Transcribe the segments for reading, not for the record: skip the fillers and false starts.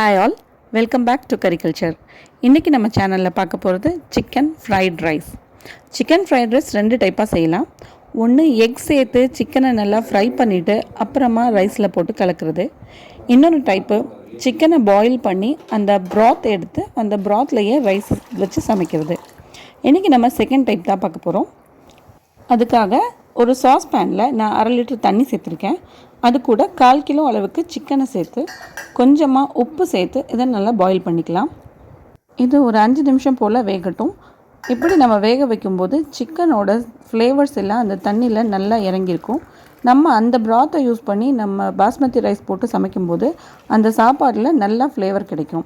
Hi all, welcome back to கரிகல்ச்சர். இன்றைக்கி நம்ம சேனலில் பார்க்க போகிறது chicken fried rice. Chicken fried rice 2 டைப்பாக செய்யலாம். ஒன்று எக் சேர்த்து சிக்கனை நல்லா ஃப்ரை பண்ணிவிட்டு அப்புறமா ரைஸில் போட்டு கலக்கிறது. இன்னொரு டைப்பு சிக்கனை பாயில் பண்ணி அந்த broth எடுத்து அந்த brothலையே ரைஸ் வச்சு சமைக்கிறது. இன்றைக்கி நம்ம செகண்ட் டைப் தான் பார்க்க போகிறோம். அதுக்காக ஒரு சாஸ் பேனில் நான் 1/2 லிட்டர் தண்ணி சேர்த்துருக்கேன். அது கூட 1/4 கிலோ அளவுக்கு சிக்கனை சேர்த்து கொஞ்சமாக உப்பு சேர்த்து இதை நல்லா பாயில் பண்ணிக்கலாம். இது ஒரு 5 நிமிஷம் போல் வேகட்டும். இப்படி நம்ம வேக வைக்கும்போது சிக்கனோட ஃப்ளேவர்ஸ் எல்லாம் அந்த தண்ணியில் நல்லா இறங்கியிருக்கும். நம்ம அந்த ப்ராத்தை யூஸ் பண்ணி நம்ம பாஸ்மதி ரைஸ் போட்டு சமைக்கும்போது அந்த சாப்பாடில் நல்லா ஃப்ளேவர் கிடைக்கும்.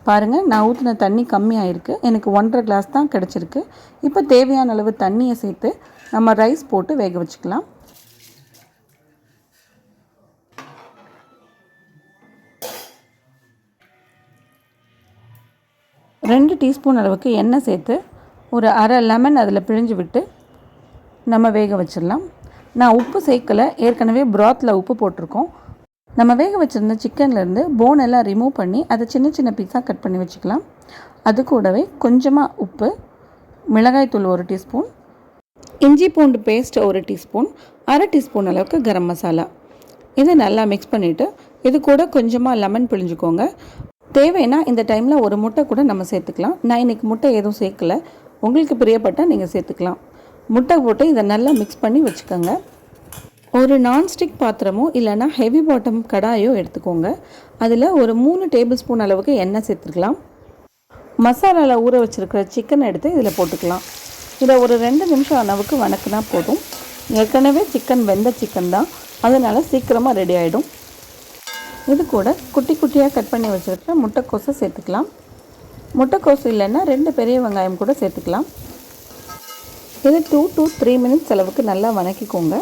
பாருங்கள், நான் ஊற்றின தண்ணி கம்மியாகிருக்கு. எனக்கு 1.5 கிளாஸ் தான் கிடச்சிருக்கு. இப்போ தேவையான அளவு தண்ணியை சேர்த்து நம்ம ரைஸ் போட்டு வேக வச்சுக்கலாம். ரெண்டு டீஸ்பூன் அளவுக்கு எண்ணெய் சேர்த்து ஒரு அரை லெமன் அதில் பிழிஞ்சு விட்டு நம்ம வேக வச்சிடலாம். நான் உப்பு சேர்க்கலை, ஏற்கனவே ப்ராத்தில் உப்பு போட்டிருக்கோம். நம்ம வேக வச்சுருந்த சிக்கன்லேருந்து போன் எல்லாம் ரிமூவ் பண்ணி அதை சின்ன சின்ன பீஸாக கட் பண்ணி வச்சுக்கலாம். அது கூடவே கொஞ்சமாக உப்பு, மிளகாய்த்தூள் 1 டீஸ்பூன், இஞ்சி பூண்டு பேஸ்ட் 1 டீஸ்பூன், 1/2 டீஸ்பூன் அளவுக்கு கரம் மசாலா. இதை நல்லா மிக்ஸ் பண்ணிவிட்டு இது கூட கொஞ்சமாக லெமன் பிழிஞ்சுக்கோங்க. தேவைன்னா இந்த டைமில் ஒரு முட்டை கூட நம்ம சேர்த்துக்கலாம். நான் இன்றைக்கி முட்டை எதுவும் சேர்க்கலை. உங்களுக்கு பிரியப்பட்டால் நீங்கள் சேர்த்துக்கலாம். முட்டை போட்டு இதை நல்லா மிக்ஸ் பண்ணி வச்சுக்கோங்க. ஒரு நான்ஸ்டிக் பாத்திரமோ இல்லைனா ஹெவி பாட்டம் கடாயோ எடுத்துக்கோங்க. அதில் ஒரு 3 டேபிள் ஸ்பூன் அளவுக்கு எண்ணெய் சேர்த்துக்கலாம். மசாலாவில் ஊற வச்சுருக்கிற சிக்கனை எடுத்து இதில் போட்டுக்கலாம். இதை ஒரு 2 நிமிஷம் அளவுக்கு வணக்கினா போதும். ஏற்கனவே சிக்கன் வெந்த சிக்கன் தான், அதனால் சீக்கிரமாக ரெடி ஆகிடும். இது கூட குட்டி குட்டியாக கட் பண்ணி வச்சுருக்கிற முட்டைக்கோஸை சேர்த்துக்கலாம். முட்டைக்கோஸ் இல்லைன்னா 2 பெரிய வெங்காயம் கூட சேர்த்துக்கலாம். இது 2 to 3 மினிட்ஸ் அளவுக்கு நல்லா வணக்கிக்கோங்க.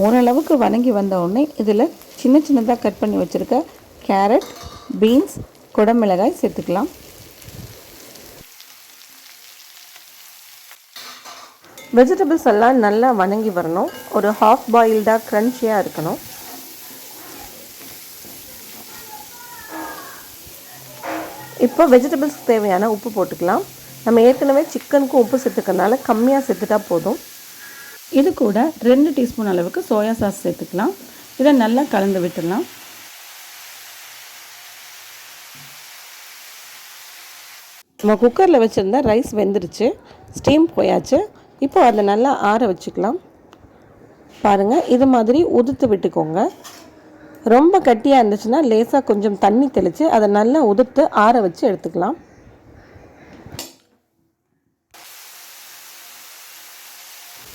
ஓரளவுக்கு வணங்கி வந்த உடனே இதில் சின்ன சின்னதாக கட் பண்ணி வச்சுருக்க கேரட், பீன்ஸ், குடமிளகாய் சேர்த்துக்கலாம். வெஜிடபிள்ஸ் எல்லாம் நல்லா வணங்கி வரணும். ஒரு ஹாஃப் பாயில்டாக க்ரன்ச்சியாக இருக்கணும். இப்போ வெஜிடபிள்ஸ்க்கு தேவையான உப்பு போட்டுக்கலாம். நம்ம ஏற்கனவே சிக்கனுக்கும் உப்பு சேர்த்துக்கிறதுனால கம்மியாக சேர்த்துட்டா போதும். இது கூட 2 டீஸ்பூன் அளவுக்கு சோயா சாஸ் சேர்த்துக்கலாம். இதை நல்லா கலந்து விட்டுடலாம். நம்ம குக்கரில் வச்சுருந்தா ரைஸ் வெந்துருச்சு, ஸ்டீம் போயாச்சு. இப்போ அதை நல்லா ஆற வச்சுக்கலாம். பாருங்கள், இது மாதிரி உதுத்து விட்டுக்கோங்க. ரொம்ப கட்டியாக இருந்துச்சுன்னா லேசாக கொஞ்சம் தண்ணி தெளித்து அதை நல்லா உதுத்து ஆற வச்சு எடுத்துக்கலாம்.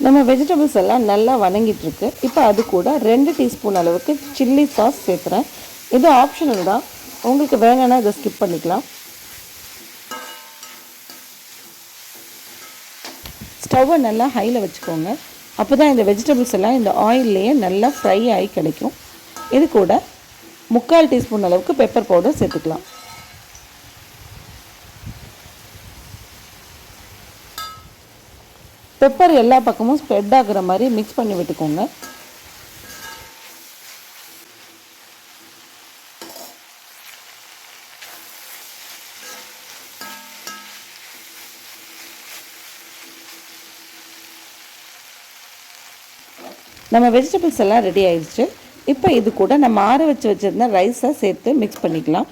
நம்ம வெஜிடபிள்ஸ் எல்லாம் நல்லா வணங்கிட்டுருக்கு. இப்போ அது கூட 2 டீஸ்பூன் அளவுக்கு சில்லி சாஸ் சேர்த்துறேன். இது ஆப்ஷனல் தான், உங்களுக்கு வேணும்னா இதை ஸ்கிப் பண்ணிக்கலாம். ஸ்டவ்வை நல்லா ஹையில் வச்சுக்கோங்க. அப்போ தான் இந்த வெஜிடபிள்ஸ் எல்லாம் இந்த ஆயில்லையே நல்லா ஃப்ரை ஆகி கிடைக்கும். இது கூட 3/4 டீஸ்பூன் அளவுக்கு பெப்பர் பவுடர் சேர்த்துக்கலாம். பெப்பர் எல்லா பக்கமும் ஸ்ப்ரெட் ஆகுற மாதிரி மிக்ஸ் பண்ணி விட்டுக்கோங்க. நம்ம வெஜிடபிள்ஸ் எல்லாம் ரெடி ஆயிடுச்சு. இப்போ இது கூட நம்ம ஆற வச்சுருந்த ரைஸை சேர்த்து மிக்ஸ் பண்ணிக்கலாம்.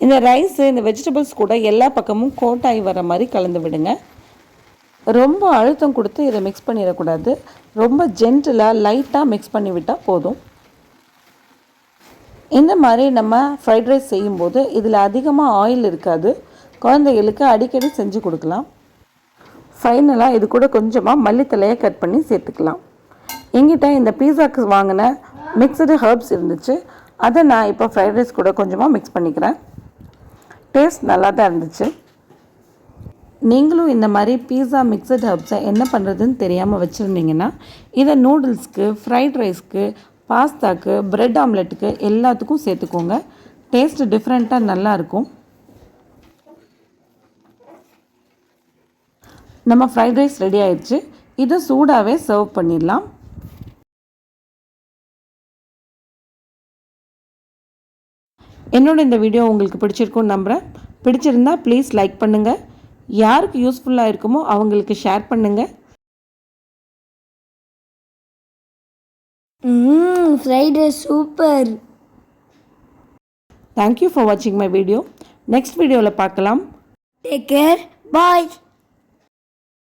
இந்த ரைஸு இந்த வெஜிடபிள்ஸ் கூட எல்லா பக்கமும் கோட் ஆகி வர மாதிரி கலந்து விடுங்க. ரொம்ப அழுத்தம் கொடுத்து இதை மிக்ஸ் பண்ணிடக்கூடாது. ரொம்ப ஜென்டிலாக லைட்டாக மிக்ஸ் பண்ணி விட்டால் போதும். இந்த மாதிரி நம்ம ஃப்ரைட் ரைஸ் செய்யும்போது இதில் அதிகமாக ஆயில் இருக்காது. குழந்தைகளுக்கு அடிக்கடி செஞ்சு கொடுக்கலாம். ஃபைனலாக இது கூட கொஞ்சமாக மல்லித்தலையை கட் பண்ணி சேர்த்துக்கலாம். எங்கிட்ட இந்த பீஸாக்கு வாங்கின மிக்சடு ஹர்ப்ஸ் இருந்துச்சு. அதை நான் இப்போ ஃப்ரைட் ரைஸ் கூட கொஞ்சமாக மிக்ஸ் பண்ணிக்கிறேன். டேஸ்ட் நல்லா தான் இருந்துச்சு. நீங்களும் இந்த மாதிரி பீஸா மிக்சட் ஹர்ப்ஸை என்ன பண்ணுறதுன்னு தெரியாமல் வச்சுருந்தீங்கன்னா இதை நூடுல்ஸ்க்கு, ஃப்ரைட் ரைஸ்க்கு, பாஸ்தாக்கு, பிரெட் ஆம்லெட்டுக்கு எல்லாத்துக்கும் சேர்த்துக்கோங்க. டேஸ்ட்டு டிஃப்ரெண்ட்டாக நல்லாயிருக்கும். நம்ம ஃப்ரைட் ரைஸ் ரெடி ஆயிடுச்சு. இதை சூடாகவே சர்வ் பண்ணிடலாம். என்னோட இந்த வீடியோ உங்களுக்கு பிடிச்சிருக்கும்னு நம்புகிறேன். பிடிச்சிருந்தா ப்ளீஸ் லைக் பண்ணுங்கள். யாருக்கு யூஸ்ஃபுல்லாக இருக்குமோ அவங்களுக்கு ஷேர் பண்ணுங்கள். Fried rice super. Thank you for வாட்சிங் மை வீடியோ. நெக்ஸ்ட் வீடியோவில் பார்க்கலாம். Take care. பாய்.